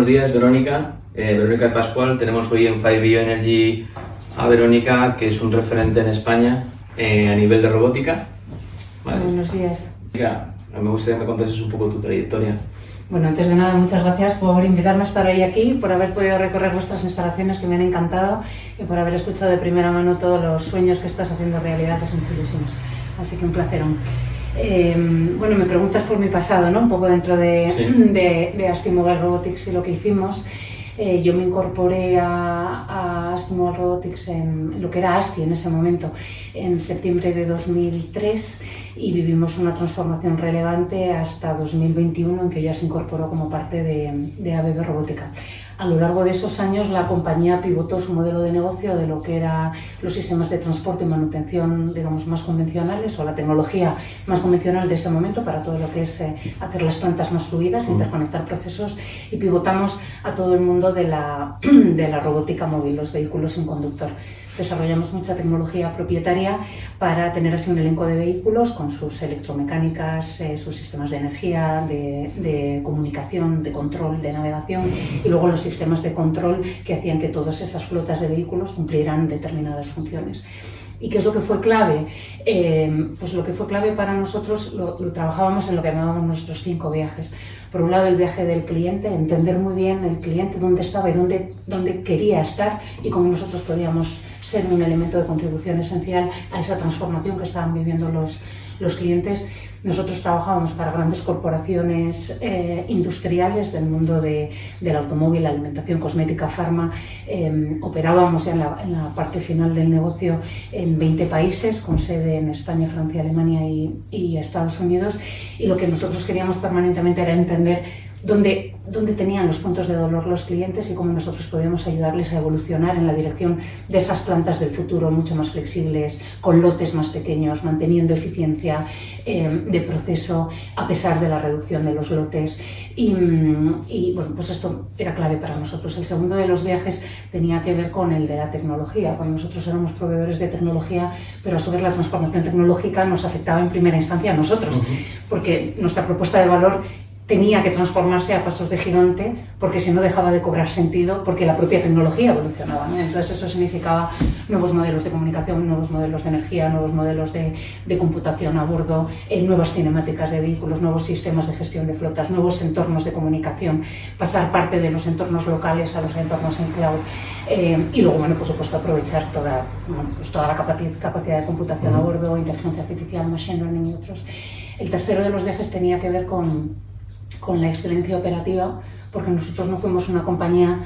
buenos días, Verónica. Verónica Pascual. Tenemos hoy en 5Bioenergy a Verónica, que es un referente en España a nivel de robótica. Vale. Buenos días. Verónica, me gustaría que me contases un poco tu trayectoria. Bueno, antes de nada, muchas gracias por invitarme a estar hoy aquí, por haber podido recorrer vuestras instalaciones que me han encantado y por haber escuchado de primera mano todos los sueños que estás haciendo realidad, que son chulísimos. Así que un placerón. Bueno, me preguntas por mi pasado, ¿no? Un poco dentro de ASTI Mobile Robotics y lo que hicimos. Yo me incorporé a ASTI Mobile Robotics en lo que era ASTI en ese momento, en septiembre de 2003, y vivimos una transformación relevante hasta 2021, en que ya se incorporó como parte de ABB Robótica. A lo largo de esos años la compañía pivotó su modelo de negocio de lo que eran los sistemas de transporte y manutención, digamos, más convencionales, o la tecnología más convencional de ese momento para todo lo que es hacer las plantas más fluidas, interconectar procesos, y pivotamos a todo el mundo de la robótica móvil, los vehículos sin conductor. Desarrollamos mucha tecnología propietaria para tener así un elenco de vehículos con sus electromecánicas, sus sistemas de energía, de comunicación, de control, de navegación, y luego los sistemas de control que hacían que todas esas flotas de vehículos cumplieran determinadas funciones. ¿Y qué es lo que fue clave? Pues lo que fue clave para nosotros lo trabajábamos en lo que llamábamos nuestros 5 viajes. Por un lado, el viaje del cliente, entender muy bien el cliente dónde estaba y dónde quería estar, y cómo nosotros podíamos ser un elemento de contribución esencial a esa transformación que estaban viviendo los clientes. Nosotros trabajábamos para grandes corporaciones industriales del mundo del automóvil, la alimentación, cosmética, farma. Operábamos ya en la parte final del negocio en 20 países, con sede en España, Francia, Alemania y Estados Unidos. Y lo que nosotros queríamos permanentemente era entender dónde tenían los puntos de dolor los clientes y cómo nosotros podíamos ayudarles a evolucionar en la dirección de esas plantas del futuro mucho más flexibles, con lotes más pequeños, manteniendo eficiencia de proceso a pesar de la reducción de los lotes. Y bueno, pues esto era clave para nosotros. El segundo de los viajes tenía que ver con el de la tecnología. Cuando nosotros éramos proveedores de tecnología, pero a su vez la transformación tecnológica nos afectaba en primera instancia a nosotros, porque nuestra propuesta de valor tenía que transformarse a pasos de gigante, porque si no dejaba de cobrar sentido, porque la propia tecnología evolucionaba, ¿no? Entonces eso significaba nuevos modelos de comunicación, nuevos modelos de energía, nuevos modelos de computación a bordo, nuevas cinemáticas de vehículos, nuevos sistemas de gestión de flotas, nuevos entornos de comunicación, pasar parte de los entornos locales a los entornos en cloud, y luego, bueno, por supuesto, aprovechar toda la capacidad de computación a bordo, inteligencia artificial, machine learning y otros. El tercero de los viajes tenía que ver con la excelencia operativa, porque nosotros no fuimos una compañía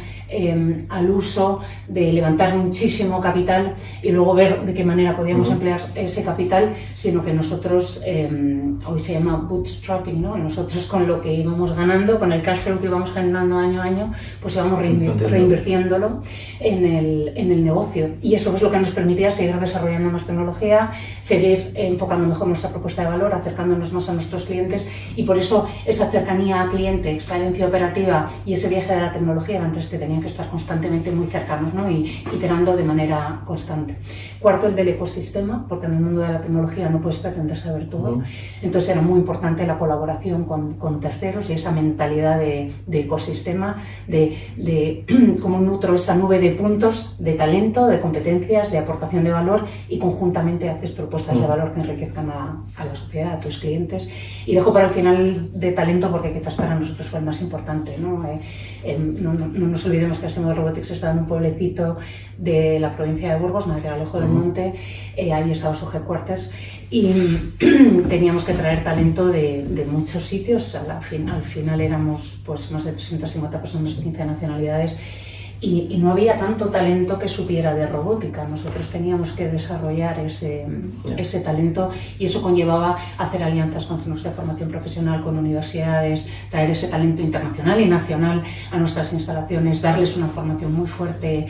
al uso de levantar muchísimo capital y luego ver de qué manera podíamos emplear ese capital, sino que nosotros, hoy se llama bootstrapping, ¿no? Nosotros con lo que íbamos ganando, con el cash flow que íbamos generando año a año, pues íbamos reinvirtiéndolo en el negocio. Y eso es lo que nos permitía seguir desarrollando más tecnología, seguir enfocando mejor nuestra propuesta de valor, acercándonos más a nuestros clientes, y por eso esa cercanía al cliente, excelencia operativa y ese viaje de la tecnología eran tres que tenían que estar constantemente muy cercanos, ¿no? Y iterando de manera constante. Cuarto, el del ecosistema, porque en el mundo de la tecnología no puedes pretender saber todo. Entonces era muy importante la colaboración con terceros y esa mentalidad de ecosistema, de cómo nutro esa nube de puntos, de talento, de competencias, de aportación de valor, y conjuntamente haces propuestas de valor que enriquezcan a la sociedad, a tus clientes. Y dejo para el final de talento, porque quizás para nosotros fue el más importante, ¿no? No nos olvidemos que ASTI Mobile Robotics está en un pueblecito de la provincia de Burgos, Madrid-Alejo del Monte, ahí estaba su headquarters, y teníamos que traer talento de muchos sitios. Al final éramos pues más de 350 personas de 15 nacionalidades, y no había tanto talento que supiera de robótica. Nosotros teníamos que desarrollar ese talento, y eso conllevaba hacer alianzas con centros de formación profesional, con universidades, traer ese talento internacional y nacional a nuestras instalaciones, darles una formación muy fuerte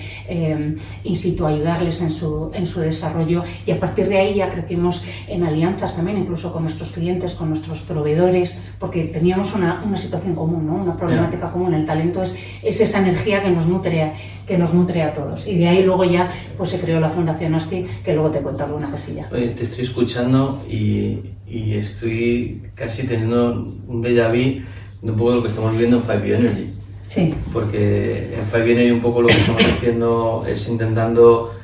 in situ, ayudarles en su desarrollo, y a partir de ahí ya crecimos en alianzas también, incluso con nuestros clientes, con nuestros proveedores, porque teníamos una situación común, ¿no? Una problemática común. El talento es esa energía que nos nutre a todos, y de ahí luego ya pues se creó la Fundación ASTI, que luego te cuento alguna cosilla. Oye, te estoy escuchando y estoy casi teniendo un déjà vu de un poco de lo que estamos viviendo en 5Bioenergy. Sí. Porque en Five Energy un poco lo que estamos haciendo es intentando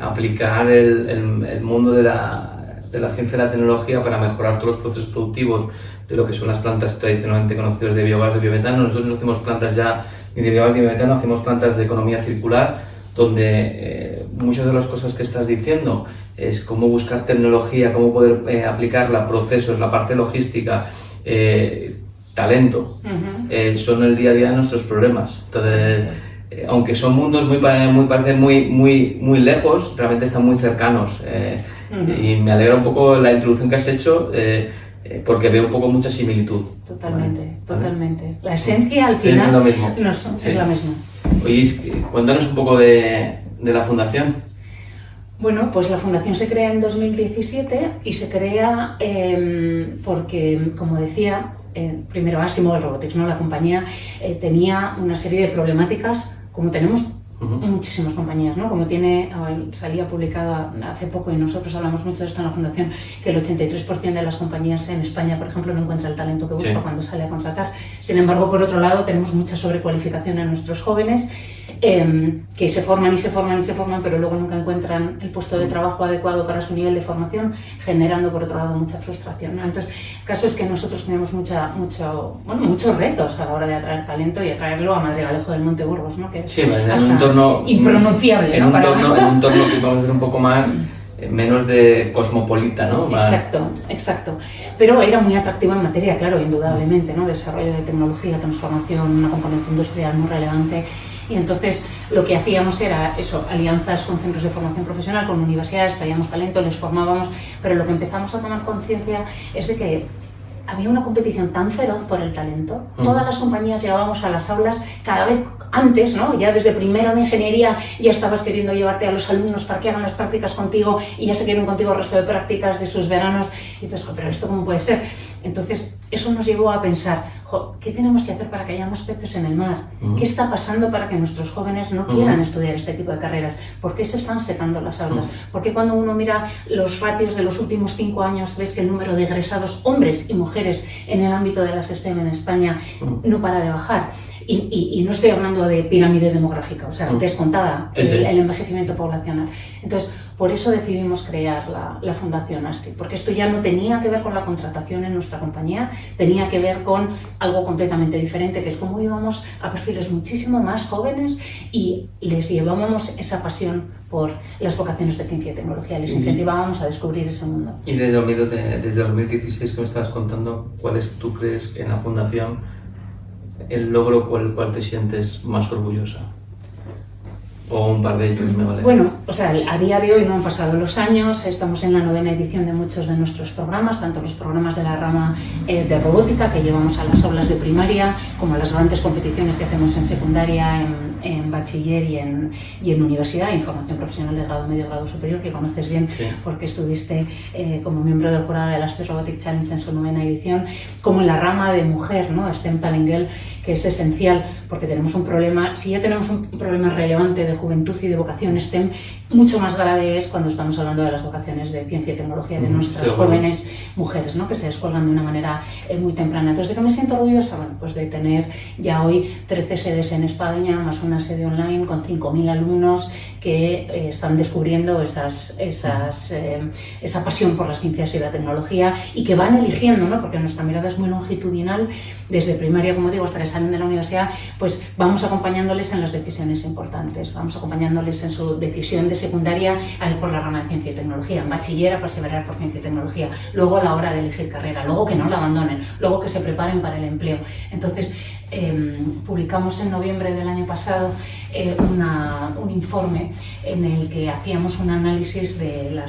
aplicar el mundo de la ciencia y la tecnología para mejorar todos los procesos productivos de lo que son las plantas tradicionalmente conocidas de biogás, de biometano. Nosotros no hacemos plantas ya ni de biogás ni de biometano, hacemos plantas de economía circular, donde muchas de las cosas que estás diciendo es cómo buscar tecnología, cómo poder aplicarla, procesos, la parte logística, talento, son el día a día de nuestros problemas. Entonces, aunque son mundos parecen muy lejos, realmente están muy cercanos. Y me alegra un poco la introducción que has hecho, porque veo un poco mucha similitud. Totalmente, ¿vale? totalmente. La esencia al final es lo mismo. Es la misma. Oye, cuéntanos un poco de la fundación. Bueno, pues la fundación se crea en 2017 y se crea porque, como decía, primero Asimov Robotics, ¿no? La compañía tenía una serie de problemáticas, como tenemos muchísimas compañías, ¿no? Como salía publicado hace poco, y nosotros hablamos mucho de esto en la fundación, que el 83% de las compañías en España, por ejemplo, no encuentra el talento que busca cuando sale a contratar. Sin embargo, por otro lado, tenemos mucha sobrecualificación en nuestros jóvenes, que se forman, pero luego nunca encuentran el puesto de trabajo adecuado para su nivel de formación, generando por otro lado mucha frustración, ¿no? Entonces, el caso es que nosotros tenemos muchos retos a la hora de atraer talento y atraerlo a Madrigalejo del Monte Burgos, ¿no? Que es en un entorno impronunciable, en ¿no? un entorno que vamos a hacer un poco más menos de cosmopolita, ¿no? Exacto. Pero era muy atractivo en materia, claro, indudablemente, ¿no? Desarrollo de tecnología, transformación, una componente industrial muy relevante. Y entonces lo que hacíamos era eso, alianzas con centros de formación profesional, con universidades, traíamos talento, les formábamos, pero lo que empezamos a tomar conciencia es de que había una competición tan feroz por el talento. Todas las compañías llegábamos a las aulas cada vez antes, ¿no? Ya desde primero de ingeniería ya estabas queriendo llevarte a los alumnos para que hagan las prácticas contigo y ya se quieren contigo el resto de prácticas de sus veranos. Y dices, pero ¿esto cómo puede ser? Entonces, eso nos llevó a pensar, ¿qué tenemos que hacer para que haya más peces en el mar? ¿Qué está pasando para que nuestros jóvenes no quieran estudiar este tipo de carreras? ¿Por qué se están secando las aulas? ¿Por qué cuando uno mira los ratios de los últimos 5 años ves que el número de egresados, hombres y mujeres, en el ámbito de las STEM en España no para de bajar? Y no estoy hablando de pirámide demográfica, o sea, descontada el envejecimiento poblacional. Entonces, por eso decidimos crear la Fundación ASTI, porque esto ya no tenía que ver con la contratación en nuestra compañía, tenía que ver con algo completamente diferente, que es cómo íbamos a perfiles muchísimo más jóvenes y les llevábamos esa pasión por las vocaciones de ciencia y tecnología, les incentivábamos a descubrir ese mundo. Y desde 2016 que me estabas contando, ¿tú crees en la Fundación el logro por el cual te sientes más orgullosa? O un par de ellos me vale. Bueno, o sea, a día de hoy no han pasado los años, estamos en la 9ª edición de muchos de nuestros programas, tanto los programas de la rama de robótica que llevamos a las aulas de primaria, como las grandes competiciones que hacemos en secundaria, en bachiller y en universidad, en formación profesional de grado medio, grado superior, que conoces bien porque estuviste como miembro del jurado de la Space Robotic Challenge en su 9ª edición, como en la rama de mujer, ¿no? STEM Talent Girl, que es esencial porque tenemos un problema, si ya tenemos un problema relevante de juventud y de vocación STEM, mucho más grave es cuando estamos hablando de las vocaciones de ciencia y tecnología de nuestras jóvenes mujeres, ¿no? Que se descuelgan de una manera muy temprana. Entonces, ¿de qué me siento orgullosa? Bueno, pues de tener ya hoy 13 sedes en España, más una sede online con 5.000 alumnos que están descubriendo esa pasión por las ciencias y la tecnología y que van eligiendo, ¿no? Porque nuestra mirada es muy longitudinal, desde primaria, como digo, hasta que salen de la universidad, pues vamos acompañándoles en las decisiones importantes, vamos acompañándoles en su decisión de secundaria a ir por la rama de ciencia y tecnología, en bachiller a perseverar por ciencia y tecnología, luego a la hora de elegir carrera, luego que no la abandonen, luego que se preparen para el empleo. Entonces, publicamos en noviembre del año pasado un informe en el que hacíamos un análisis de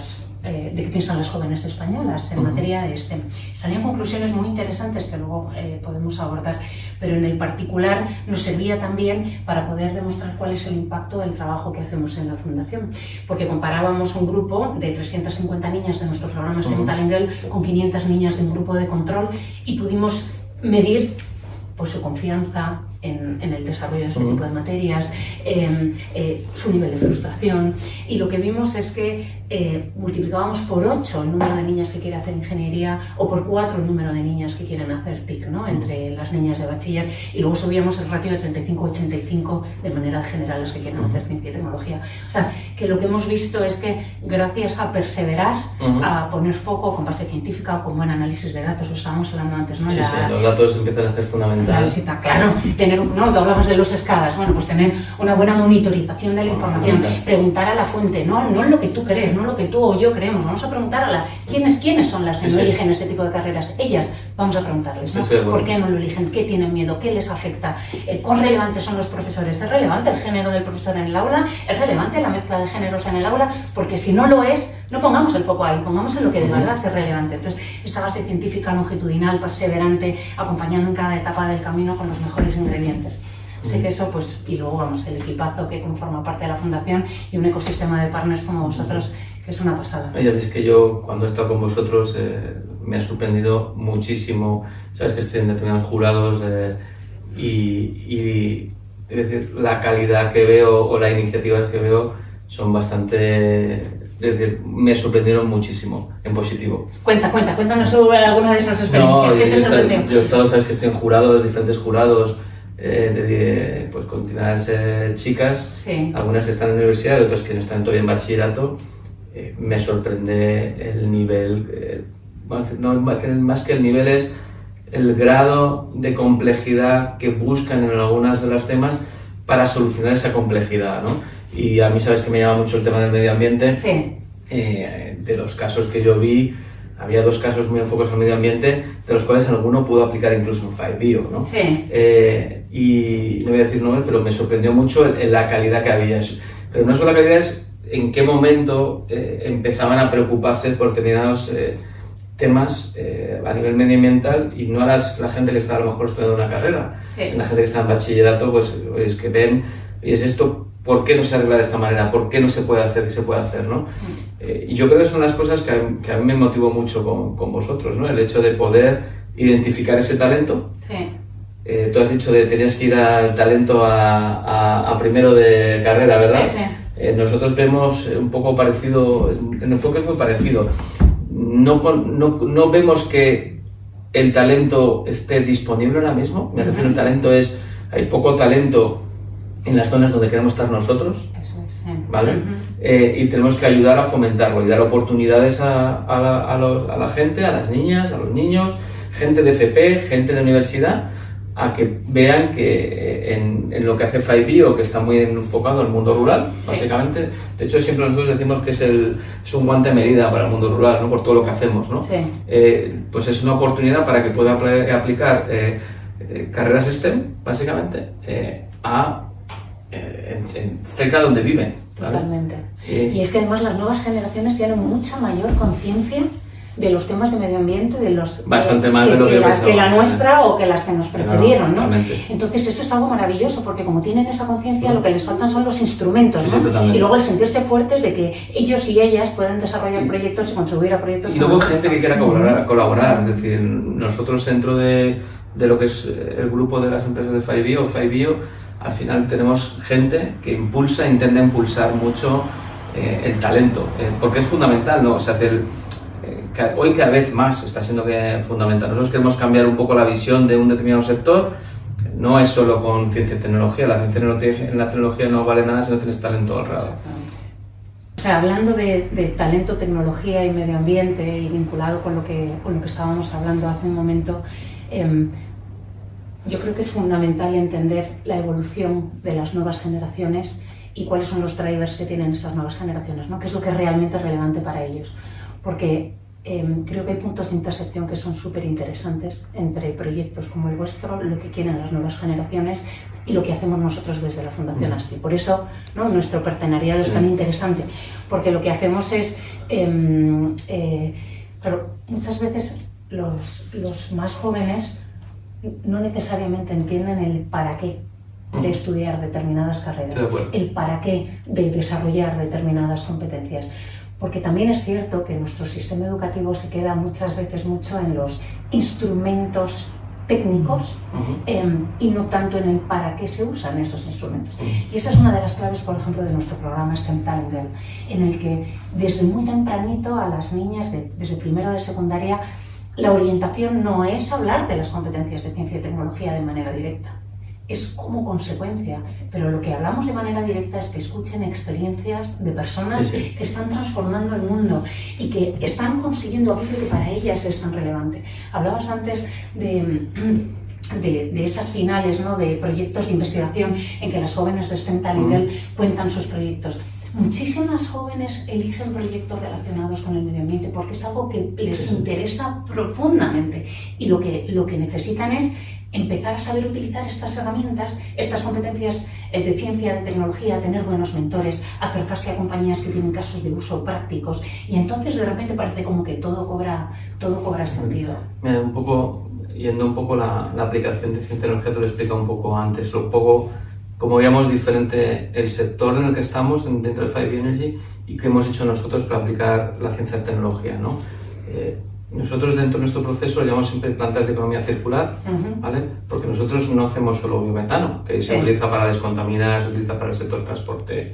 qué piensan las jóvenes españolas en materia de STEM. Salían conclusiones muy interesantes que luego podemos abordar, pero en el particular nos servía también para poder demostrar cuál es el impacto del trabajo que hacemos en la Fundación, porque comparábamos un grupo de 350 niñas de nuestro programa STEM Talent Girl con 500 niñas de un grupo de control y pudimos medir pues su confianza, en el desarrollo de este tipo de materias, su nivel de frustración, y lo que vimos es que multiplicábamos por 8 el número de niñas que quieren hacer ingeniería o por 4 el número de niñas que quieren hacer TIC, ¿no? Entre las niñas de bachiller, y luego subíamos el ratio de 35-85 de manera general las que quieren hacer ciencia y tecnología. O sea, que lo que hemos visto es que gracias a perseverar, a poner foco con base científica, con buen análisis de datos, lo estábamos hablando antes, ¿no? Sí, los datos empiezan a ser fundamentales. Claro, tú hablabas de los escadas, bueno, pues tener una buena monitorización de la información, preguntar a la fuente, no lo que tú crees, no lo que tú o yo creemos, vamos a preguntar a quiénes son las que no eligen este tipo de carreras, ellas, vamos a preguntarles, ¿no? ¿Por qué no lo eligen? ¿Qué tienen miedo? ¿Qué les afecta? ¿Cuán relevantes son los profesores? ¿Es relevante el género del profesor en el aula? ¿Es relevante la mezcla de géneros en el aula? Porque si no lo es, no pongamos el foco ahí, pongamos en lo que de verdad es relevante. Entonces, esta base científica longitudinal, perseverante, acompañando en cada etapa del camino con los mejores ingredientes. Así que eso, pues, y luego vamos, el equipazo que conforma parte de la fundación y un ecosistema de partners como vosotros, que es una pasada. Ya veis que yo, cuando he estado con vosotros, me ha sorprendido muchísimo. Sabes que estoy en determinados jurados y es decir, la calidad que veo o las iniciativas que veo son bastante... Es decir, me sorprendieron muchísimo, en positivo. Cuéntanos sobre alguna de esas experiencias. ¿Qué te sorprendió? Yo he estado, sabes que estoy en jurados, diferentes jurados, pues con determinadas chicas, sí. Algunas que están en la universidad y otras que no están todavía en bachillerato. Me sorprende el nivel, más que el nivel es el grado de complejidad que buscan en algunas de los temas para solucionar esa complejidad, ¿no? Y a mí sabes que me llama mucho el tema del medio ambiente. Sí. De los casos que yo vi, había 2 casos muy enfocados al medio ambiente, de los cuales alguno pudo aplicar incluso en 5Bio, ¿no? Sí. Y no voy a decir nombres, pero me sorprendió mucho la calidad que había. Pero no solo la calidad, es en qué momento empezaban a preocuparse por determinados temas a nivel medioambiental, y no era la gente que está a lo mejor estudiando una carrera, sí. La gente que está en bachillerato, pues es que ven, y es esto, ¿por qué no se arregla de esta manera? ¿Por qué no se puede hacer y se puede hacer, ¿no? Y yo creo que son las cosas que a mí me motivó mucho con vosotros, ¿no? El hecho de poder identificar ese talento. Sí. Tú has dicho que tenías que ir al talento a primero de carrera, ¿verdad? Sí, sí. Nosotros vemos un poco parecido, el enfoque es muy parecido. No vemos que el talento esté disponible ahora mismo. Me refiero al talento hay poco talento en las zonas donde queremos estar nosotros. Eso es, sí. ¿Vale? Y tenemos que ayudar a fomentarlo y dar oportunidades a la gente, a las niñas, a los niños, gente de FP, gente de universidad, a que vean que en lo que hace 5Bio, que está muy enfocado al mundo rural, sí. Básicamente. De hecho, siempre nosotros decimos que es un guante de medida para el mundo rural, ¿no? Por todo lo que hacemos, ¿no? Sí. Pues es una oportunidad para que puedan aplicar carreras STEM, básicamente, cerca de donde viven, ¿vale? Totalmente. Y es que además las nuevas generaciones tienen mucha mayor conciencia de los temas de medio ambiente, bastante más de lo que la nuestra o que las que nos precedieron, ¿no? Totalmente. Entonces eso es algo maravilloso, porque como tienen esa conciencia, lo que les faltan son los instrumentos, ¿no? Sí, totalmente. Y luego el sentirse fuertes de que ellos y ellas pueden desarrollar proyectos y contribuir a proyectos. Y luego gente que quiera colaborar, es decir, nosotros dentro de lo que es el grupo de las empresas de 5Bio, al final tenemos gente que intenta impulsar mucho el talento, porque es fundamental, ¿no? O sea, hoy cada vez más está siendo fundamental. Nosotros queremos cambiar un poco la visión de un determinado sector. No es solo con ciencia y tecnología. La tecnología no vale nada si no tienes talento alrededor. O sea, hablando de talento, tecnología y medio ambiente, y vinculado con lo que estábamos hablando hace un momento, yo creo que es fundamental entender la evolución de las nuevas generaciones y cuáles son los drivers que tienen esas nuevas generaciones, ¿no? ¿Qué es lo que realmente es relevante para ellos? Porque creo que hay puntos de intersección que son súper interesantes entre proyectos como el vuestro, lo que quieren las nuevas generaciones y lo que hacemos nosotros desde la Fundación ASTI. Por eso, ¿no?, nuestro partenariado es tan interesante, porque lo que hacemos es, claro, muchas veces los más jóvenes no necesariamente entienden el para qué de estudiar determinadas carreras, el para qué de desarrollar determinadas competencias. Porque también es cierto que nuestro sistema educativo se queda muchas veces mucho en los instrumentos técnicos y no tanto en el para qué se usan esos instrumentos. Y esa es una de las claves, por ejemplo, de nuestro programa STEM Talent Girl, en el que desde muy tempranito a las niñas, desde primero de secundaria, la orientación no es hablar de las competencias de ciencia y tecnología de manera directa. Es como consecuencia, pero lo que hablamos de manera directa es que escuchen experiencias de personas que están transformando el mundo y que están consiguiendo aquello que para ellas es tan relevante. Hablabas antes de esas finales, ¿no?, de proyectos de investigación en que las jóvenes de STEM Talent Girl cuentan sus proyectos. Muchísimas jóvenes eligen proyectos relacionados con el medio ambiente porque es algo que les interesa profundamente y lo que necesitan es empezar a saber utilizar estas herramientas, estas competencias de ciencia, de tecnología, tener buenos mentores, acercarse a compañías que tienen casos de uso prácticos y entonces de repente parece como que todo cobra sentido. Mira, yendo un poco la aplicación de ciencia y tecnología, te lo he explicado un poco antes, como veíamos diferente el sector en el que estamos dentro de 5E Energy y qué hemos hecho nosotros para aplicar la ciencia y tecnología, ¿no? Nosotros dentro de nuestro proceso lo llamamos siempre plantas de economía circular, ¿vale? Porque nosotros no hacemos solo biometano, que se utiliza para descontaminar, se utiliza para el sector transporte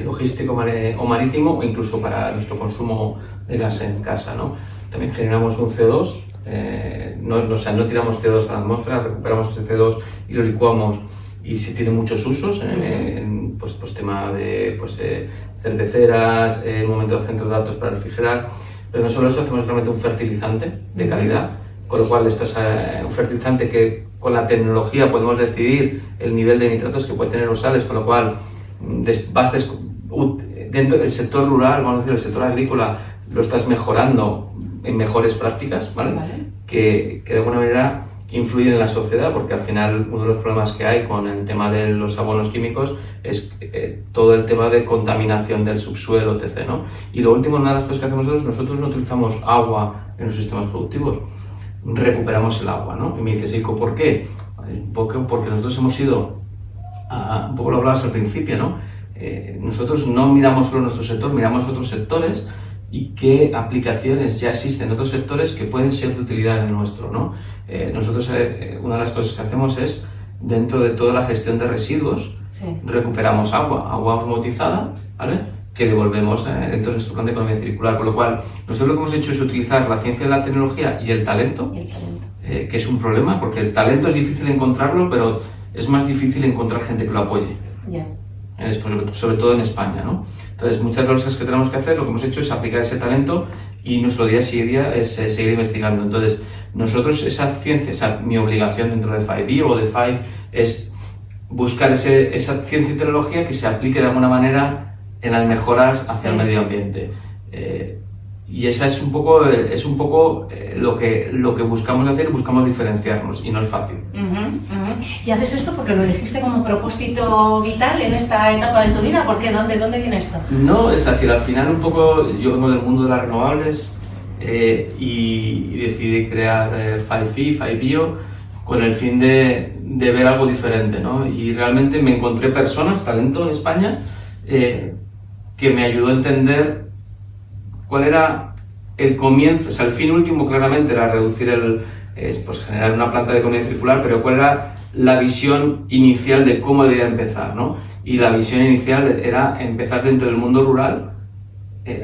logístico o marítimo o incluso para nuestro consumo de gas en casa, ¿no? También generamos un CO2, no tiramos CO2 a la atmósfera, recuperamos ese CO2 y lo licuamos y se tiene muchos usos en tema de cerveceras, en un momento de centros de datos para refrigerar. Pero no solo eso, hacemos realmente un fertilizante de calidad, con lo cual esto es un fertilizante que con la tecnología podemos decidir el nivel de nitratos que puede tener los sales, con lo cual dentro del sector rural, vamos a decir, el sector agrícola, lo estás mejorando en mejores prácticas, ¿vale? Que de alguna manera influyen en la sociedad, porque al final uno de los problemas que hay con el tema de los abonos químicos es todo el tema de contaminación del subsuelo, etc., ¿no? Y lo último, una de las cosas que hacemos nosotros no utilizamos agua en los sistemas productivos, recuperamos el agua, ¿no? Y me dices, Ico, ¿por qué? Porque nosotros hemos ido, un poco lo hablabas al principio, ¿no? Nosotros no miramos solo nuestro sector, miramos otros sectores y qué aplicaciones ya existen en otros sectores que pueden ser de utilidad en el nuestro, ¿no? Nosotros una de las cosas que hacemos es, dentro de toda la gestión de residuos, recuperamos agua osmotizada, ¿vale?, que devolvemos dentro de nuestro plan de economía circular, con lo cual nosotros lo que hemos hecho es utilizar la ciencia y la tecnología y el talento. Que es un problema, porque el talento es difícil encontrarlo, pero es más difícil encontrar gente que lo apoye. Sobre todo en España, ¿no? Entonces, muchas de las cosas que tenemos que hacer, lo que hemos hecho es aplicar ese talento y nuestro día a día es seguir investigando. Entonces, nosotros esa ciencia, mi obligación dentro de 5E o de 5 es buscar esa ciencia y tecnología que se aplique de alguna manera en las mejoras hacia el medio ambiente. Y esa es un poco lo que buscamos hacer, buscamos diferenciarnos y no es fácil. ¿Y haces esto porque lo elegiste como propósito vital en esta etapa de tu vida? ¿Por qué? ¿Dónde viene esto? No, es decir, al final un poco yo vengo del mundo de las renovables y decidí crear 5E, 5Bio, con el fin de ver algo diferente, ¿no? Y realmente me encontré personas, talento en España, que me ayudó a entender cuál era el comienzo, o sea, el fin último claramente era reducir generar una planta de economía circular, pero cuál era la visión inicial de cómo debería empezar, ¿no? Y la visión inicial era empezar dentro del mundo rural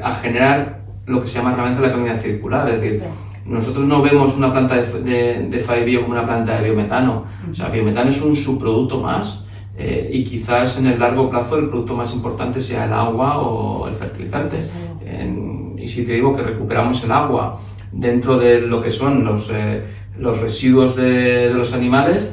a generar lo que se llama realmente la economía circular, es decir, nosotros no vemos una planta de 5Bio como una planta de biometano, o sea, biometano es un subproducto más y quizás en el largo plazo el producto más importante sea el agua o el fertilizante. Y si te digo que recuperamos el agua dentro de lo que son los residuos de los animales,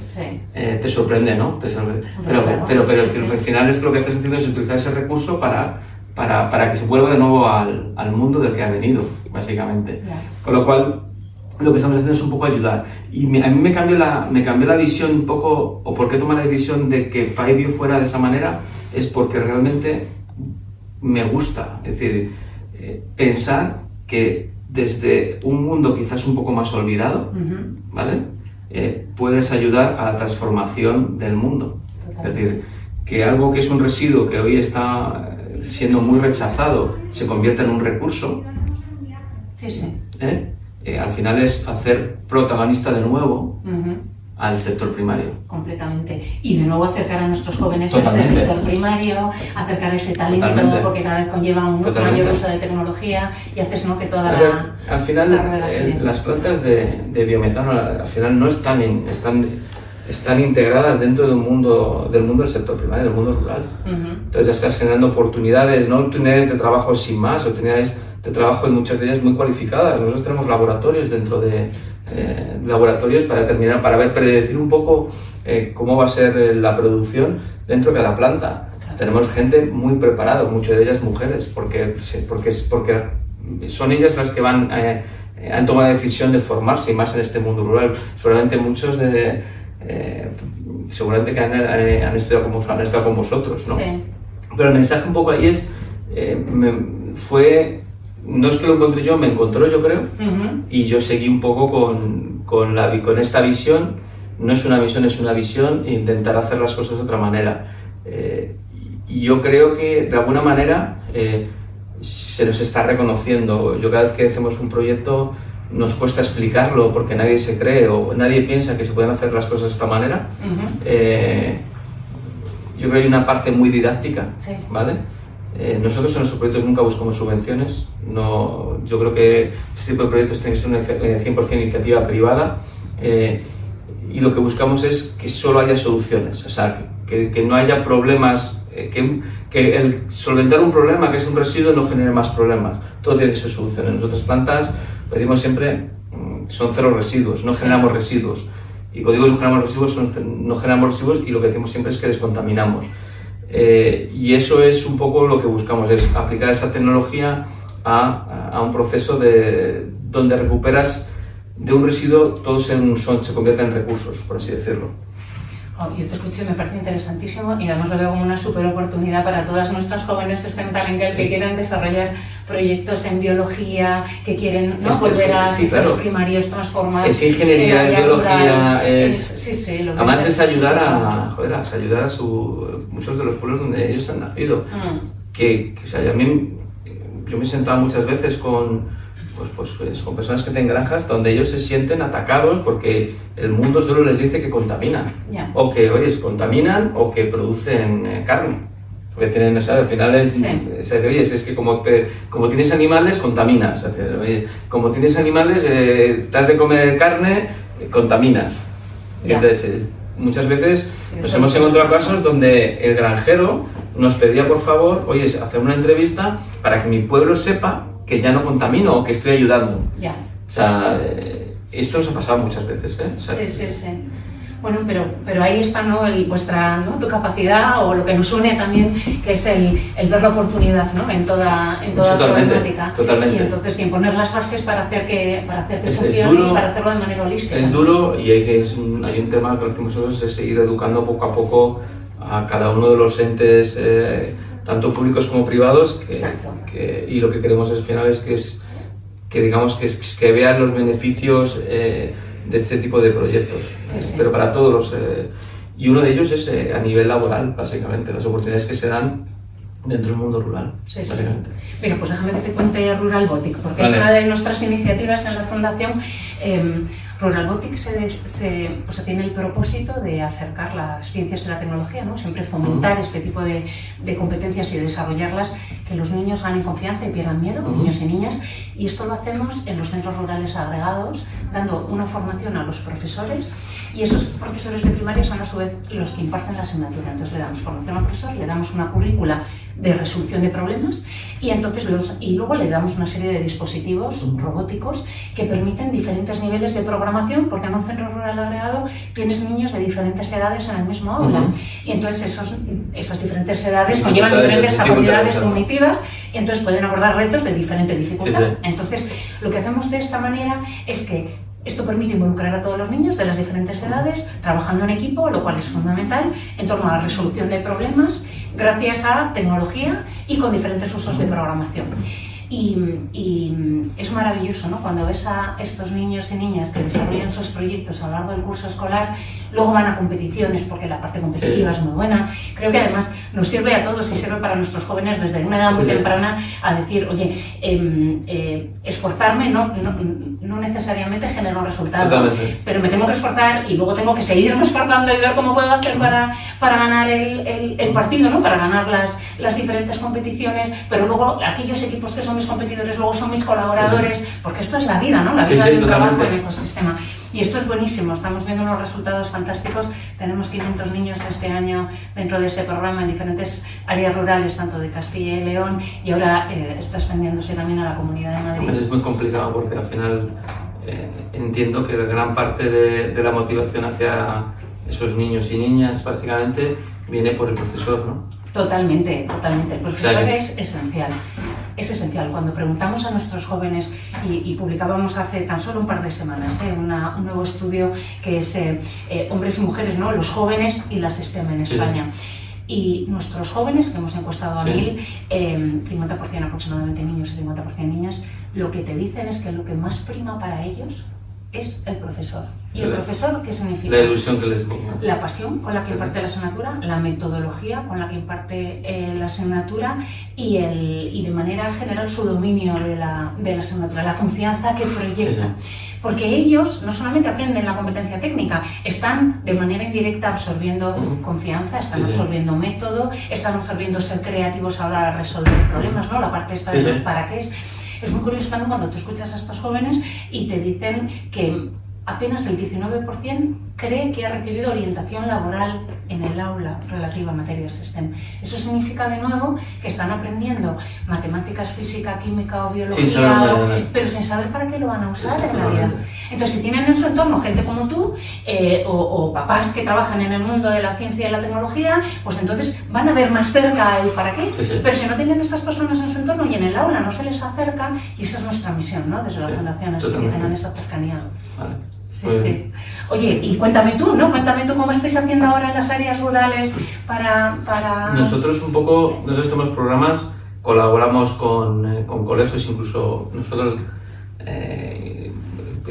te sorprende, ¿no? Pero al final es lo que hace sentido es utilizar ese recurso para que se vuelva de nuevo al mundo del que ha venido, básicamente. Con lo cual, lo que estamos haciendo es un poco ayudar. Y a mí me cambió la visión un poco, o por qué tomar la decisión de que 5Bio fuera de esa manera, es porque realmente me gusta. Es decir, pensar que desde un mundo quizás un poco más olvidado, ¿vale?, puedes ayudar a la transformación del mundo. Es decir, que algo que es un residuo que hoy está siendo muy rechazado se convierta en un recurso. Al final es hacer protagonista de nuevo al sector primario. Completamente. Y de nuevo acercar a nuestros jóvenes a ese sector primario, acercar ese talento, porque cada vez conlleva un mayor uso de tecnología y haces, ¿no?, que toda al final, las plantas de biometano al final no están integradas dentro del mundo del sector primario, del mundo rural. Entonces ya estás generando oportunidades, no oportunidades de trabajo sin más, oportunidades de trabajo y muchas de ellas muy cualificadas. Nosotros tenemos laboratorios dentro de laboratorios para predecir un poco cómo va a ser la producción dentro de cada planta. Tenemos gente muy preparada, muchas de ellas mujeres, porque son ellas las que han tomado la decisión de formarse y más en este mundo rural. Seguramente muchos seguramente que han estado con vosotros, ¿no? Sí. Pero el mensaje un poco ahí es, no es que lo encontré yo, me encontró, yo creo, y yo seguí un poco con esta visión. No es una misión, es una visión, intentar hacer las cosas de otra manera. Y yo creo que de alguna manera se nos está reconociendo. Yo cada vez que hacemos un proyecto nos cuesta explicarlo porque nadie se cree o nadie piensa que se pueden hacer las cosas de esta manera. Yo creo que hay una parte muy didáctica, sí. ¿Vale? Nosotros en nuestros proyectos nunca buscamos subvenciones. No, yo creo que este tipo de proyectos tiene que ser una 100% iniciativa privada, y lo que buscamos es que solo haya soluciones, o sea, que no haya problemas, que el solventar un problema que es un residuo no genere más problemas. Todo tiene que ser soluciones. Nosotras plantas, lo decimos siempre, son cero residuos, no generamos residuos. Y cuando digo no generamos residuos, no generamos residuos, y lo que decimos siempre es que descontaminamos. Y eso es un poco lo que buscamos, es aplicar esa tecnología a un proceso donde recuperas de un residuo, todo se convierte en recursos, por así decirlo. Yo te escucho y me parece interesantísimo, y además lo veo como una súper oportunidad para todas nuestras jóvenes que quieren desarrollar proyectos en biología, que quieren volver a sectores primarios transformados. Es ingeniería, es biología, además es ayudar a muchos de los pueblos donde ellos han nacido. O sea, yo me he sentado muchas veces con personas que tienen granjas donde ellos se sienten atacados porque el mundo solo les dice que contaminan, o que contaminan o que producen carne, porque tienen, o sea, al final es que como tienes animales contaminas, como tienes animales te has de comer carne, contaminas. Entonces muchas veces nos hemos encontrado casos donde el granjero nos pedía por favor, hacer una entrevista para que mi pueblo sepa que ya no contamino o que estoy ayudando. O sea, esto nos ha pasado muchas veces, ¿eh? O sea, sí. Bueno, pero ahí está, ¿no?, tu capacidad, o lo que nos une también, que es el ver la oportunidad, ¿no?, en toda problemática. Totalmente. Y entonces poner las bases para hacer que funcione, duro, y para hacerlo de manera holística. Es duro, y hay un tema que lo decimos nosotros, es seguir educando poco a poco a cada uno de los entes, tanto públicos como privados, y lo que queremos al final es que vean los beneficios de este tipo de proyectos, pero para todos los... y uno de ellos es a nivel laboral, básicamente, las oportunidades que se dan dentro del mundo rural, básicamente. Mira, pues déjame que te cuente Ruralbotic, porque es una de nuestras iniciativas en la Fundación. Ruralbotic tiene el propósito de acercar las ciencias y la tecnología, ¿no? Siempre fomentar este tipo de competencias y desarrollarlas, que los niños ganen confianza y pierdan miedo, niños y niñas, y esto lo hacemos en los centros rurales agregados, dando una formación a los profesores, y esos profesores de primaria son a su vez los que imparten la asignatura. Entonces le damos formación al profesor, le damos una currícula de resolución de problemas, y luego le damos una serie de dispositivos robóticos que permiten diferentes niveles de programación, porque en un centro rural agregado tienes niños de diferentes edades en el mismo aula, y entonces esas diferentes edades conllevan diferentes capacidades cognitivas, y entonces pueden abordar retos de diferente dificultad. Entonces lo que hacemos de esta manera es que esto permite involucrar a todos los niños de las diferentes edades, trabajando en equipo, lo cual es fundamental, en torno a la resolución de problemas, gracias a tecnología y con diferentes usos de programación. Y es maravilloso, ¿no? Cuando ves a estos niños y niñas que desarrollan sus proyectos a lo largo del curso escolar, luego van a competiciones porque la parte competitiva es muy buena. Creo que además nos sirve a todos y sirve para nuestros jóvenes desde una edad muy temprana a decir, oye, esforzarme no necesariamente genera un resultado, totalmente, pero me tengo que esforzar y luego tengo que seguirme esforzando y ver cómo puedo hacer para ganar el partido, ¿no? Para ganar las diferentes competiciones, pero luego aquellos equipos que son mis competidores luego son mis colaboradores, porque esto es la vida, ¿no? La vida de un trabajo en ecosistema. Y esto es buenísimo, estamos viendo unos resultados fantásticos. Tenemos 500 niños este año dentro de este programa en diferentes áreas rurales, tanto de Castilla y León, y ahora está extendiéndose también a la Comunidad de Madrid. Es muy complicado porque al final entiendo que gran parte de la motivación hacia esos niños y niñas básicamente viene por el profesor, ¿no? Totalmente, totalmente. El profesor es esencial. Es esencial. Cuando preguntamos a nuestros jóvenes, y publicábamos hace tan solo un par de semanas un nuevo estudio que es hombres y mujeres, ¿no? Los jóvenes y las STEM en España. Y nuestros jóvenes, que hemos encuestado a 1000, 50% aproximadamente niños y 50% niñas, lo que te dicen es que lo que más prima para ellos es el profesor. ¿Y el profesor qué significa? La ilusión que les pongo. La pasión con la que imparte la asignatura, la metodología con la que imparte la asignatura y de manera general su dominio de la asignatura, la confianza que proyecta. Porque ellos no solamente aprenden la competencia técnica, están de manera indirecta absorbiendo confianza, están absorbiendo método, están absorbiendo ser creativos a la hora de resolver problemas, ¿no? La parte esta de los para qué es. Es muy curioso también cuando tú escuchas a estos jóvenes y te dicen que apenas el 19% cree que ha recibido orientación laboral en el aula relativa a materias STEM. Eso significa de nuevo que están aprendiendo matemáticas, física, química o biología, pero sin saber para qué lo van a usar en la vida. Entonces, si tienen en su entorno gente como tú o papás que trabajan en el mundo de la ciencia y la tecnología, pues entonces van a ver más cerca el para qué. Pero si no tienen esas personas en su entorno y en el aula no se les acercan, y esa es nuestra misión, ¿no? Desde las fundaciones, que tengan esa cercanía. Vale. Sí. Oye, y cuéntame tú, ¿no? Cuéntame tú cómo estáis haciendo ahora en las áreas rurales para... Nosotros tenemos programas, colaboramos con colegios, incluso nosotros,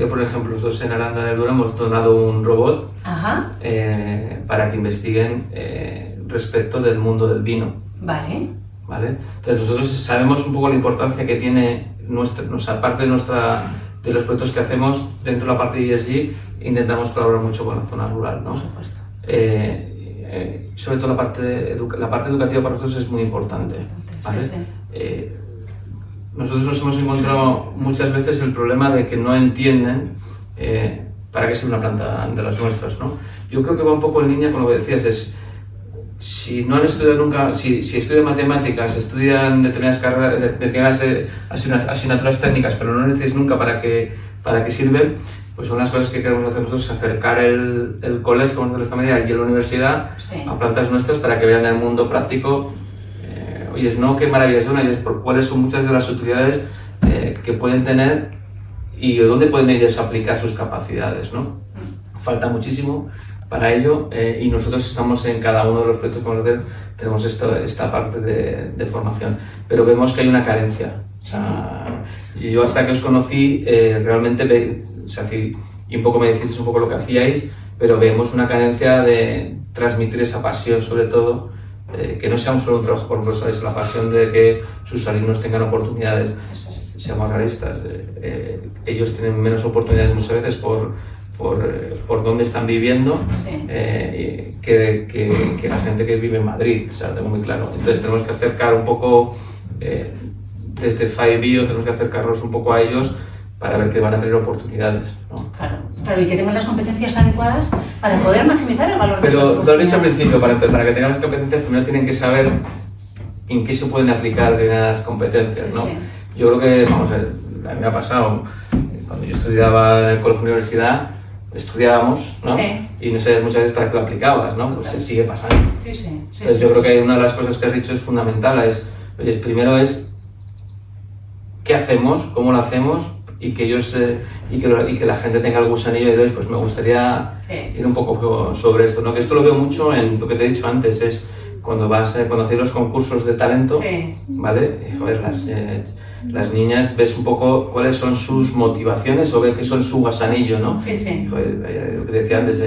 por ejemplo, nosotros en Aranda del Duero hemos donado un robot para que investiguen respecto del mundo del vino. Vale. Entonces nosotros sabemos un poco la importancia que tiene parte de los proyectos que hacemos dentro de la parte de ESG. Intentamos colaborar mucho con la zona rural, ¿no? Por supuesto. Sobre todo la parte educativa para nosotros es muy importante, ¿vale? Nosotros nos hemos encontrado muchas veces el problema de que no entienden para qué sirve una planta de las nuestras, ¿no? Yo creo que va un poco en línea con lo que decías, si no han estudiado nunca, si estudian matemáticas, estudian determinadas asignaturas técnicas, pero no necesitas nunca para qué sirven, pues son las cosas que queremos hacer nosotros, acercar el colegio, vamos a decirlo de esta manera, y la universidad a plantas nuestras para que vean el mundo práctico. Oyes, no qué maravillas son, oyes, por cuáles son muchas de las utilidades que pueden tener y dónde pueden ellos aplicar sus capacidades, ¿no? Falta muchísimo para ello y nosotros estamos en cada uno de los proyectos que vamos a hacer, tenemos esta parte de formación, pero vemos que hay una carencia. O sea, yo hasta que os conocí realmente, y un poco me dijisteis un poco lo que hacíais, pero vemos una carencia de transmitir esa pasión, sobre todo, que no sea solo un trabajo por profesores, la pasión de que sus alumnos tengan oportunidades. Seamos realistas, ellos tienen menos oportunidades muchas veces por dónde están viviendo que la gente que vive en Madrid, o sea, lo tengo muy claro. Entonces tenemos que acercar un poco, desde FAI-Bio, tenemos que acercarnos un poco a ellos para ver que van a tener oportunidades, ¿no? Claro, y que tengan las competencias adecuadas para poder maximizar el valor de esas oportunidades. Pero lo he dicho al principio, para que tengan las competencias primero tienen que saber en qué se pueden aplicar determinadas competencias, ¿no? Yo creo que, vamos a ver, a mí me ha pasado, cuando yo estudiaba en el colegio universidad, estudiábamos, ¿no? Y no sé muchas veces para qué lo aplicabas, ¿no? Pues se sigue pasando. Entonces yo creo que una de las cosas que has dicho es fundamental, primero es qué hacemos, cómo lo hacemos y que ellos y que la gente tenga el gusanillo de pues me gustaría ir un poco sobre esto, ¿no? Que esto lo veo mucho en lo que te he dicho antes, es cuando hacéis los concursos de talento, ¿vale? Joder, las niñas ves un poco cuáles son sus motivaciones o ves qué son su guasanillo, ¿no? Sí, sí. Joder, lo que decía antes,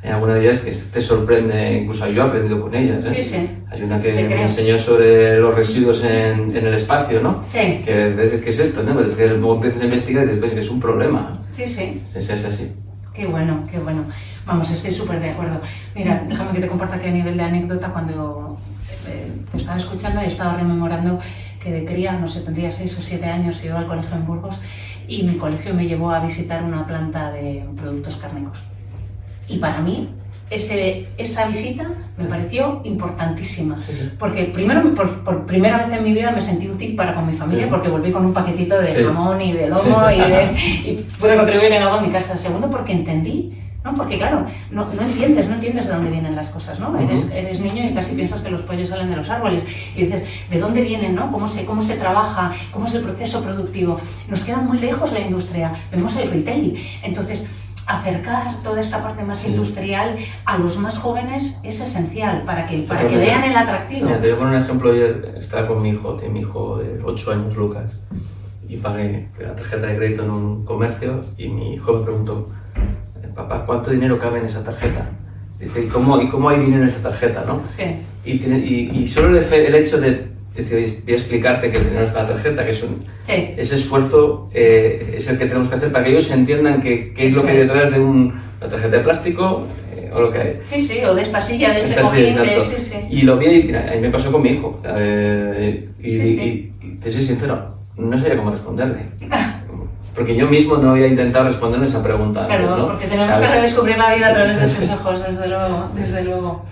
hay algunas de ellas que te sorprende, incluso yo he aprendido con ellas. Sí, sí. Hay una Sí, que me enseñó sobre los residuos en el espacio, ¿no? Sí. ¿Qué es esto? ¿No? Pues es que luego empiezas a investigar y dices, coño, que es un problema. Sí, sí. Es así. Qué bueno, qué bueno. Vamos, estoy súper de acuerdo. Mira, déjame que te comparta aquí a nivel de anécdota cuando te estaba escuchando y estaba rememorando que de cría, no sé, tendría 6 o 7 años, iba al colegio en Burgos y mi colegio me llevó a visitar una planta de productos cárnicos. Y para mí, esa visita me pareció importantísima, porque primero, por primera vez en mi vida me sentí útil para con mi familia, porque volví con un paquetito de jamón y de lomo y pude contribuir en algo en mi casa. Segundo, porque entendí, ¿no? Porque claro, no entiendes de dónde vienen las cosas, ¿no? Eres niño y casi piensas que los pollos salen de los árboles y dices, ¿de dónde vienen, no? ¿Cómo se trabaja? ¿Cómo es el proceso productivo? Nos queda muy lejos la industria, vemos el retail. Entonces, acercar toda esta parte más industrial a los más jóvenes es esencial para que vean el atractivo. Mira, te voy a poner un ejemplo. Ayer estaba con mi hijo de 8 años, Lucas, y pagué la tarjeta de crédito en un comercio y mi hijo me preguntó, papá, ¿cuánto dinero cabe en esa tarjeta? Dice, ¿y cómo hay dinero en esa tarjeta, no? Sí. Y solo el hecho de decir, oye, voy a explicarte que el dinero está en la tarjeta, que ese esfuerzo es el que tenemos que hacer para que ellos entiendan qué es lo que hay detrás de una tarjeta de plástico o lo que hay. Sí, sí, o de esta silla, de este cojín, sí. Y lo vi y mira, a mí me pasó con mi hijo. Y te soy sincero, no sabía cómo responderle. Porque yo mismo no había intentado responderme esa pregunta. Claro, ¿no? porque tenemos que redescubrir la vida a través de sus ojos, desde luego.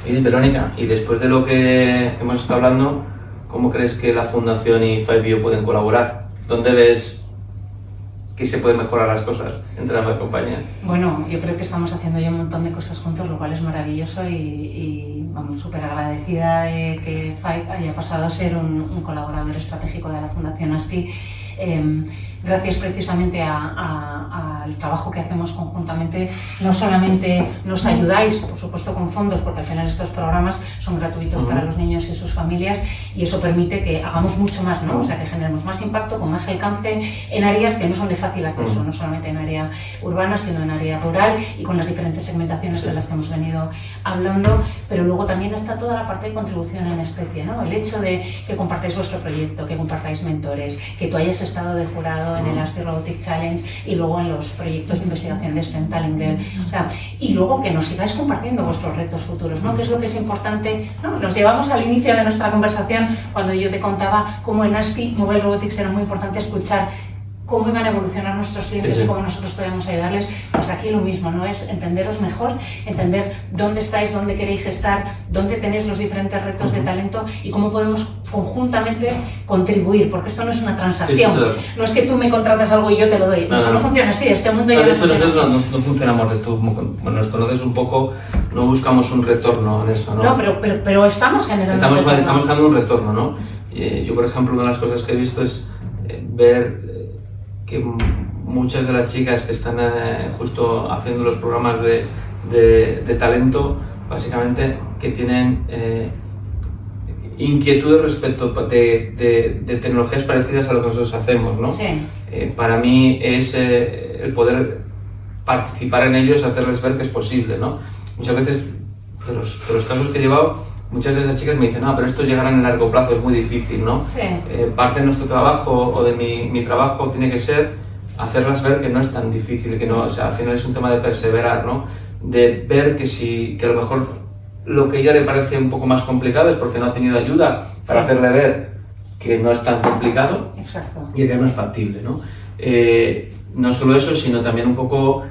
Y Verónica, y después de lo que hemos estado hablando, ¿cómo crees que la Fundación y 5Bio pueden colaborar? ¿Dónde ves que se pueden mejorar las cosas entre ambas compañías? Bueno, yo creo que estamos haciendo ya un montón de cosas juntos, lo cual es maravilloso y vamos, súper agradecida de que 5 haya pasado a ser un colaborador estratégico de la Fundación ASTI. Gracias precisamente al trabajo que hacemos conjuntamente, no solamente nos ayudáis, por supuesto con fondos, porque al final estos programas son gratuitos para los niños y sus familias y eso permite que hagamos mucho más, ¿no? O sea, que generemos más impacto, con más alcance en áreas que no son de fácil acceso, no solamente en área urbana, sino en área rural y con las diferentes segmentaciones de las que hemos venido hablando, pero luego también está toda la parte de contribución en especie, ¿no? El hecho de que compartáis vuestro proyecto, que compartáis mentores, que tú hayas estado de jurado en el ASTI Robotic Challenge y luego en los proyectos de investigación de STEM Talent Girl, o sea, y luego que nos sigáis compartiendo vuestros retos futuros, ¿no? Que es lo que es importante, ¿no? Nos llevamos al inicio de nuestra conversación cuando yo te contaba cómo en ASTI Mobile Robotics era muy importante escuchar cómo iban a evolucionar nuestros clientes y cómo nosotros podemos ayudarles. Pues aquí lo mismo, ¿no? Es entenderos mejor, entender dónde estáis, dónde queréis estar, dónde tenéis los diferentes retos de talento y cómo podemos conjuntamente contribuir, porque esto no es una transacción. No es que tú me contratas algo y yo te lo doy. No funciona así, este mundo ya de hecho, nosotros no funcionamos de esto. Bueno, nos conoces un poco, no buscamos un retorno en eso, ¿no? No, pero estamos generando estamos buscando un retorno, ¿no? Yo, por ejemplo, una de las cosas que he visto es ver que muchas de las chicas que están justo haciendo los programas de talento, básicamente, que tienen inquietudes respecto de tecnologías parecidas a lo que nosotros hacemos, ¿no? Sí. Para mí es el poder participar en ellos, hacerles ver que es posible, ¿no? Muchas veces, de los casos que he llevado, muchas de esas chicas me dicen, no, pero esto llegará en largo plazo, es muy difícil, ¿no? Sí. Parte de nuestro trabajo o de mi trabajo tiene que ser hacerlas ver que no es tan difícil, que no, o sea, al final es un tema de perseverar, ¿no? De ver que a lo mejor lo que a ella le parece un poco más complicado es porque no ha tenido ayuda para hacerle ver que no es tan complicado. Exacto. Y que no es factible, ¿no? No solo eso, sino también un poco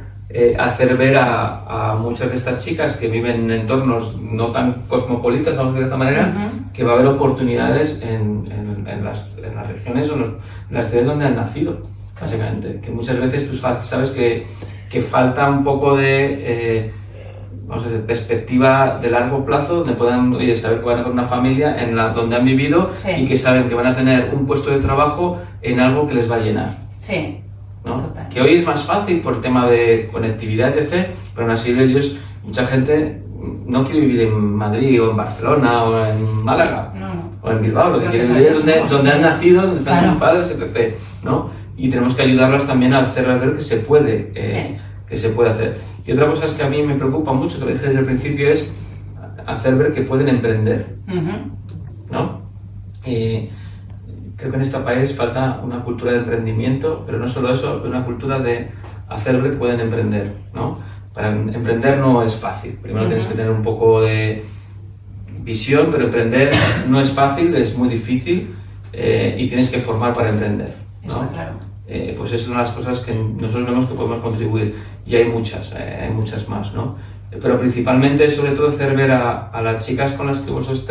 hacer ver a muchas de estas chicas que viven en entornos no tan cosmopolitas, vamos a decir de esta manera, que va a haber oportunidades en las regiones o en las ciudades donde han nacido, básicamente. Que muchas veces tú sabes que falta un poco de vamos a decir, perspectiva de largo plazo, donde puedan saber que van a tener una familia donde han vivido y que saben que van a tener un puesto de trabajo en algo que les va a llenar. Sí. ¿No? Que hoy es más fácil por el tema de conectividad, etc., pero aún así ellos, mucha gente no quiere vivir en Madrid o en Barcelona o en Málaga o en Bilbao, lo que quieren vivir es donde han nacido, donde están sus padres, etc., ¿no? Y tenemos que ayudarlas también a hacerlas ver que se puede, que se puede hacer. Y otra cosa es que a mí me preocupa mucho, te lo dije desde el principio, es hacer ver que pueden emprender, ¿no? Creo que en este país falta una cultura de emprendimiento, pero no solo eso, una cultura de hacer ver que pueden emprender, ¿no? Para emprender no es fácil. Primero tienes que tener un poco de visión, pero emprender no es fácil, es muy difícil y tienes que formar para emprender, ¿no? Está claro. Pues es una de las cosas que nosotros vemos que podemos contribuir y hay muchas más, ¿no? Pero principalmente, sobre todo, hacer ver a las chicas con las que vosotros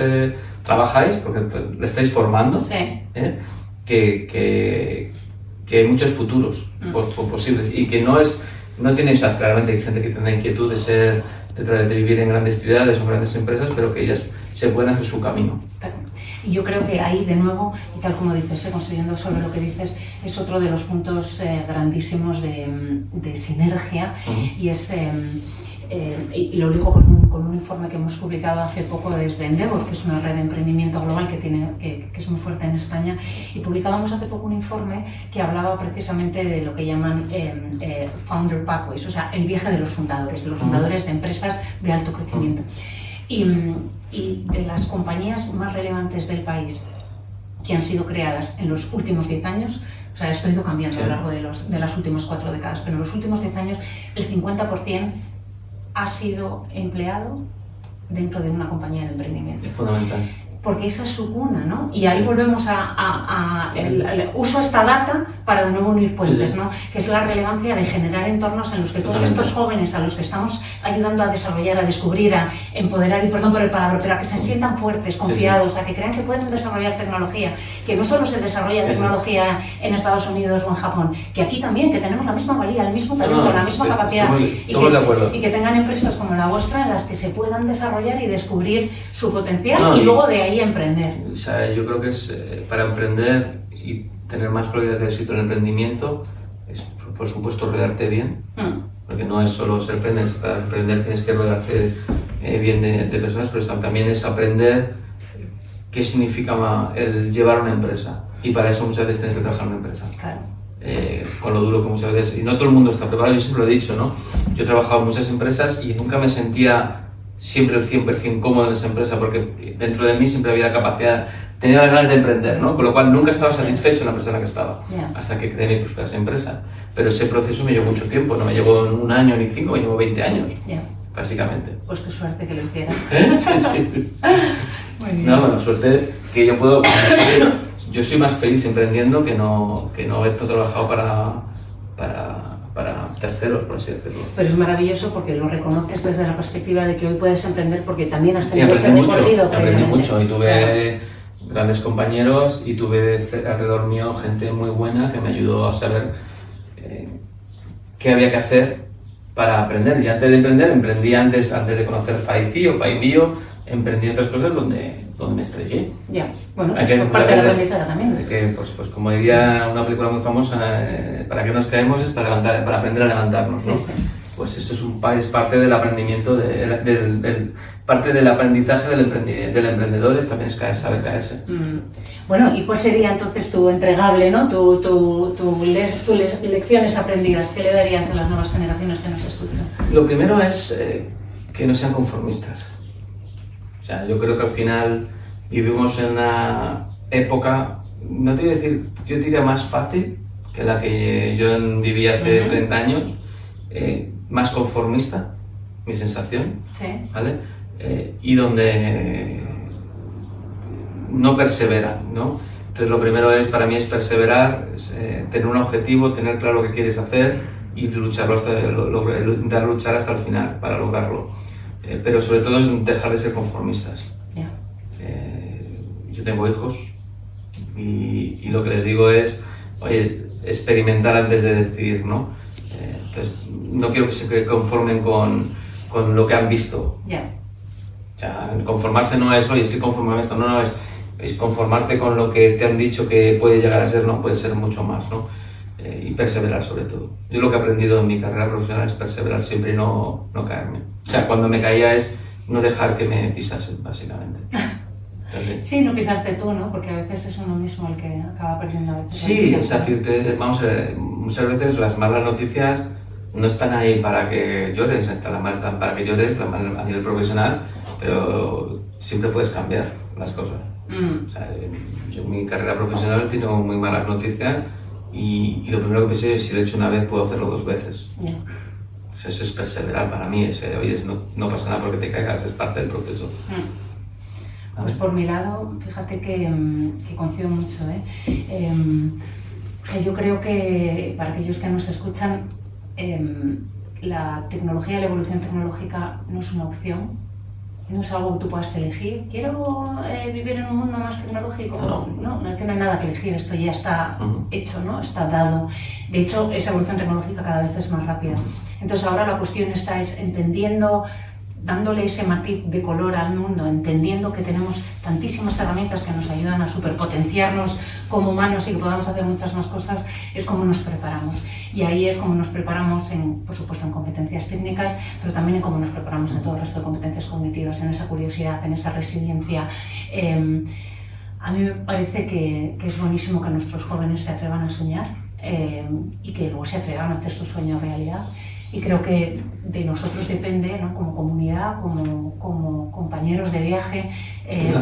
trabajáis, porque le estáis formando, que hay muchos futuros posibles y que no tienen, claramente hay gente que tiene la inquietud de vivir en grandes ciudades o en grandes empresas, pero que ellas se pueden hacer su camino. Y yo creo que ahí, de nuevo, y tal como dices, consiguiendo sobre lo que dices, es otro de los puntos grandísimos de sinergia y es... y lo digo con un informe que hemos publicado hace poco desde Endeavor, que es una red de emprendimiento global que es muy fuerte en España, y publicábamos hace poco un informe que hablaba precisamente de lo que llaman Founder Pathways, o sea, el viaje de los fundadores de empresas de alto crecimiento. Y de las compañías más relevantes del país que han sido creadas en los últimos 10 años, o sea, esto ha ido cambiando a lo largo de las últimas 4 décadas, pero en los últimos 10 años el 50% ha sido empleado dentro de una compañía de emprendimiento. Es fundamental. Porque esa es su cuna, ¿no? Y ahí volvemos uso esta data para de nuevo unir puentes, ¿no? Que es la relevancia de generar entornos en los que todos estos jóvenes a los que estamos ayudando a desarrollar, a descubrir, a empoderar, y perdón por el palabra, pero a que se sientan fuertes, confiados, a que crean que pueden desarrollar tecnología, que no solo se desarrolla tecnología en Estados Unidos o en Japón, que aquí también, que tenemos la misma valía, el mismo talento, la misma capacidad, y que tengan empresas como la vuestra en las que se puedan desarrollar y descubrir su potencial y luego de ahí emprender. O sea, yo creo que es para emprender y tener más probabilidades de éxito en el emprendimiento es, por supuesto, rodearte bien, porque no es solo ser emprendedor, para emprender tienes que rodearte bien de personas, pero también es aprender qué significa el llevar una empresa, y para eso muchas veces tienes que trabajar en una empresa. Claro. Con lo duro que muchas veces, y no todo el mundo está preparado, yo siempre lo he dicho, ¿no? Yo he trabajado en muchas empresas y nunca me sentía siempre el 100% cómodo en esa empresa, porque dentro de mí siempre había la capacidad, tenía las ganas de emprender, ¿no? Con lo cual nunca estaba satisfecho en la empresa en la que estaba, hasta que creé mi propia empresa. Pero ese proceso me llevó mucho tiempo, no me llevó 1 año ni 5, me llevó 20 años, básicamente. Pues qué suerte que lo hiciera. Sí. Muy bien. No, bueno, suerte que yo puedo... Yo soy más feliz emprendiendo que no haber trabajado para terceros, por así decirlo. Pero es maravilloso porque lo reconoces desde la perspectiva de que hoy puedes emprender porque también has tenido ese recorrido. Aprendí mucho y tuve grandes compañeros y tuve alrededor mío gente muy buena que me ayudó a saber qué había que hacer para aprender. Y antes de emprender, emprendí antes de conocer 5 o 5bio, emprendí otras cosas donde me estrellé. Ya, bueno, pues por parte de la aprendizaje también. Que, pues como diría una película muy famosa, para que nos caemos es para aprender a levantarnos, ¿no? Sí. Pues eso es parte del aprendimiento, parte del aprendizaje del emprendedor, es también saber caerse. Bueno, ¿y cuál sería entonces tu entregable, ¿no? tus lecciones aprendidas? ¿Qué le darías a las nuevas generaciones que nos escuchan? Lo primero es que no sean conformistas. O sea, yo creo que al final vivimos en una época, no te voy a decir, yo diría más fácil que la que yo viví hace 30 años, más conformista, mi sensación, ¿vale? Y donde no perseveran, ¿no? Entonces lo primero para mí es perseverar, tener un objetivo, tener claro lo que quieres hacer y intentar luchar hasta el final para lograrlo. Pero sobre todo dejar de ser conformistas. Yo tengo hijos y lo que les digo es, oye, experimentar antes de decidir, ¿no? Entonces, no quiero que se conformen con lo que han visto. O sea, conformarse no es, oye, estoy conforme a esto, no, es conformarte con lo que te han dicho que puede llegar a ser, no, puede ser mucho más, ¿no? Y perseverar sobre todo. Yo lo que he aprendido en mi carrera profesional es perseverar siempre y no caerme. O sea, cuando me caía es no dejar que me pisasen, básicamente. Entonces, sí, no pisarte tú, ¿no? Porque a veces es uno mismo el que acaba perdiendo a veces. sí, es decir, vamos a ver, muchas veces las malas noticias no están ahí para que llores, están para que llores a nivel profesional, pero siempre puedes cambiar las cosas. O sea, yo en mi carrera profesional he tenido muy malas noticias y lo primero que pensé es si lo he hecho una vez puedo hacerlo 2 veces. Yeah. O sea, eso es perseverar para mí, oye, no pasa nada porque te caigas, es parte del proceso. Pues por mi lado, fíjate que coincido mucho, que yo creo que para aquellos que nos escuchan, la tecnología, la evolución tecnológica no es una opción, no es algo que tú puedas elegir. ¿Quiero vivir en un mundo más tecnológico? No, es que no hay nada que elegir, esto ya está hecho, ¿no? Está dado. De hecho, esa evolución tecnológica cada vez es más rápida. Entonces ahora la cuestión está entendiendo, dándole ese matiz de color al mundo, entendiendo que tenemos tantísimas herramientas que nos ayudan a superpotenciarnos como humanos y que podamos hacer muchas más cosas, es como nos preparamos. Y ahí es como nos preparamos, por supuesto, en competencias técnicas, pero también en cómo nos preparamos en todo el resto de competencias cognitivas, en esa curiosidad, en esa resiliencia. A mí me parece que es buenísimo que nuestros jóvenes se atrevan a soñar y que luego se atrevan a hacer su sueño realidad. Y creo que de nosotros depende, ¿no? Como comunidad, como compañeros de viaje,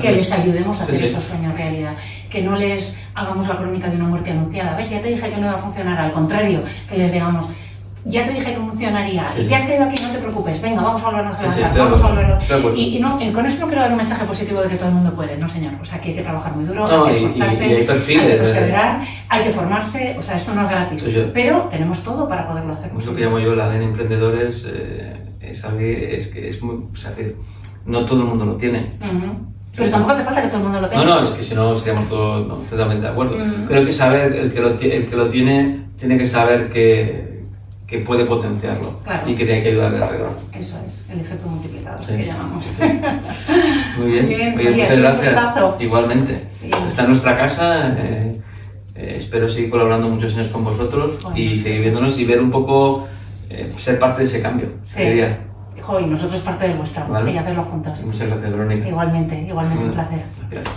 que les ayudemos a hacer esos sueños realidad. Que no les hagamos la crónica de una muerte anunciada. ¿Ves? Ya te dije que no iba a funcionar. Al contrario, que les digamos, ya te dije que funcionaría, y te has quedado aquí, no te preocupes, venga, vamos a volvernos a levantar, vamos a volverlo. Y no, con esto no quiero dar un mensaje positivo de que todo el mundo puede, no señor, o sea, que hay que trabajar muy duro, hay que esforzarse, hay perfiles, hay que perseverar, hay que formarse, o sea, esto no es gratis, pero tenemos todo para poderlo hacer. Eso que llamo yo la ADN emprendedores, no todo el mundo lo tiene. Pero tampoco hace falta que todo el mundo lo tenga. No, es que si no seríamos todos totalmente de acuerdo. Pero hay que saber, el que lo tiene que saber que puede potenciarlo, claro, y que tiene que ayudarle alrededor. Eso es, el efecto multiplicador que llamamos. Sí. Muy bien. Oye, muchas gracias. Igualmente. Está en nuestra casa. Espero seguir colaborando muchos años con vosotros y seguir viéndonos y ver un poco, ser parte de ese cambio. Sí. Y nosotros parte de vuestra, ¿vale? Y hacerlo juntos. Muchas gracias, Verónica. Igualmente, un placer. Gracias.